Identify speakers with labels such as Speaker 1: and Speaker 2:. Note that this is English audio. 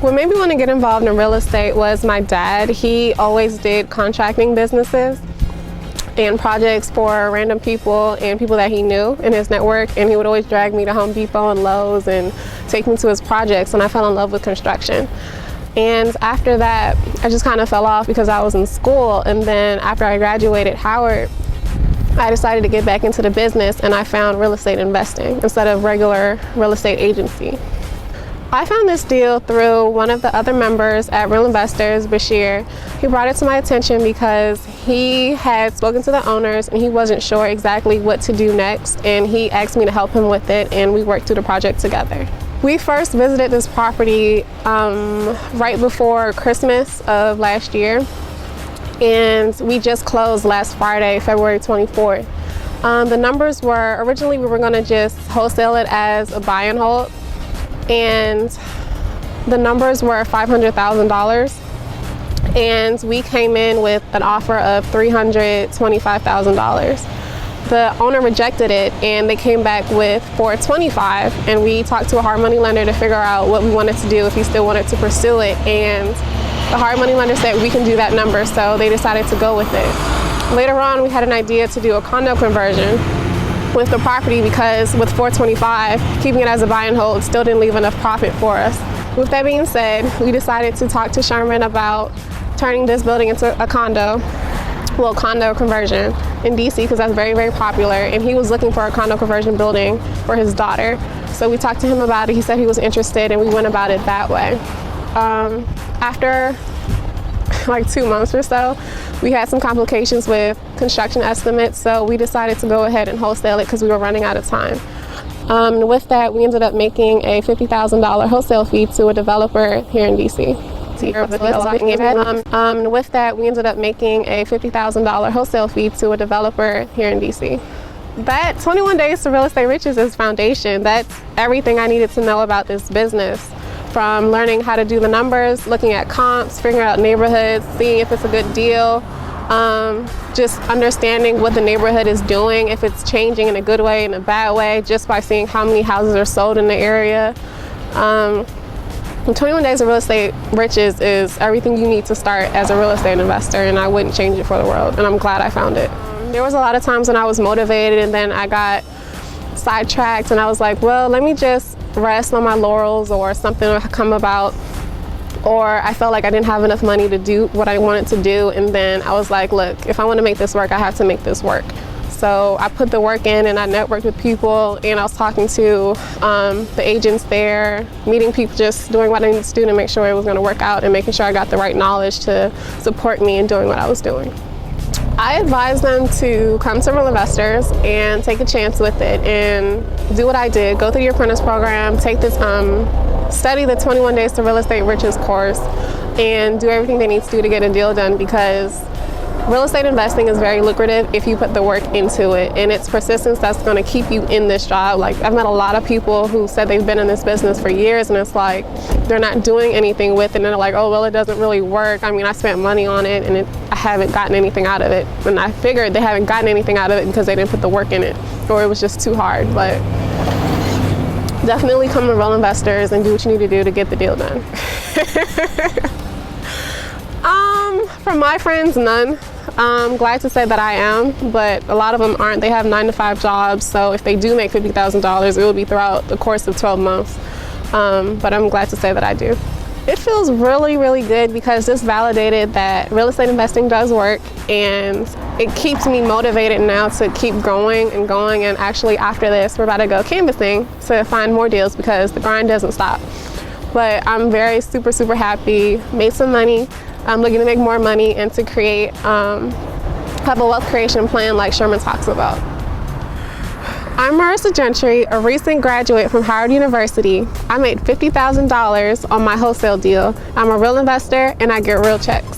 Speaker 1: What made me want to get involved in real estate was my dad. He always did contracting businesses and projects for random people and people that he knew in his network, and he would always drag me to Home Depot and Lowe's and take me to his projects, and I fell in love with construction. And after that, I just kind of fell off because I was in school, and then after I graduated Howard, I decided to get back into the business, and I found real estate investing instead of regular real estate agency. I found this deal through one of the other members at Real Investors, Bashir. He brought it to my attention because he had spoken to the owners and he wasn't sure exactly what to do next, and he asked me to help him with it, and we worked through the project together. We first visited this property right before Christmas of last year, and we just closed last Friday, February 24th. The numbers were, originally we were going to just wholesale it as a buy and hold, and the numbers were $500,000, and we came in with an offer of $325,000. The owner rejected it, and they came back with $425,000, and we talked to a hard money lender to figure out what we wanted to do, if he still wanted to pursue it, and the hard money lender said we can do that number, so they decided to go with it. Later on, we had an idea to do a condo conversion with the property, because with $425,000, keeping it as a buy and hold still didn't leave enough profit for us. With that being said, we decided to talk to Sherman about turning this building into a condo conversion in DC, because that's very, very popular, and he was looking for a condo conversion building for his daughter. So we talked to him about it. He said he was interested, and we went about it that way. After like 2 months or so, we had some complications with construction estimates, so we decided to go ahead and wholesale it because we were running out of time. With that, we ended up making a $50,000 wholesale fee to a developer here in DC. With that, we ended up making a $50,000 wholesale fee to a developer here in DC. That 21 Days to Real Estate Riches is foundation. That's everything I needed to know about this business. From learning how to do the numbers, looking at comps, figuring out neighborhoods, seeing if it's a good deal, just understanding what the neighborhood is doing, if it's changing in a good way, in a bad way, just by seeing how many houses are sold in the area. 21 Days of Real Estate Riches is everything you need to start as a real estate investor, and I wouldn't change it for the world, and I'm glad I found it. There was a lot of times when I was motivated and then I got sidetracked, and I was like, well, let me just rest on my laurels, or something will come about, or I felt like I didn't have enough money to do what I wanted to do, and then I was like, look, if I want to make this work, I have to make this work. So I put the work in, and I networked with people, and I was talking to the agents there, meeting people, just doing what I needed to do to make sure it was going to work out, and making sure I got the right knowledge to support me in doing what I was doing. I advise them to come to Real Investors and take a chance with it and do what I did. Go through your apprentice program, take this, study the 21 Days to Real Estate Riches course, and do everything they need to do to get a deal done, because real estate investing is very lucrative if you put the work into it, and it's persistence that's going to keep you in this job. Like, I've met a lot of people who said they've been in this business for years, and it's like they're not doing anything with it, and they're like, oh, well, it doesn't really work. I mean, I spent money on it, and I haven't gotten anything out of it. And I figured they haven't gotten anything out of it because they didn't put the work in it, or it was just too hard. But definitely come to Real Investors and do what you need to do to get the deal done. From my friends, none. I'm glad to say that I am, but a lot of them aren't. They have 9-to-5 jobs, so if they do make $50,000, it will be throughout the course of 12 months. But I'm glad to say that I do. It feels really, really good, because this validated that real estate investing does work, and it keeps me motivated now to keep going and going. And actually, after this, we're about to go canvassing to find more deals, because the grind doesn't stop. But I'm very super, super happy, made some money. I'm looking to make more money and to create, have a wealth creation plan like Sherman talks about. I'm Marissa Gentry, a recent graduate from Howard University. I made $50,000 on my wholesale deal. I'm a real investor, and I get real checks.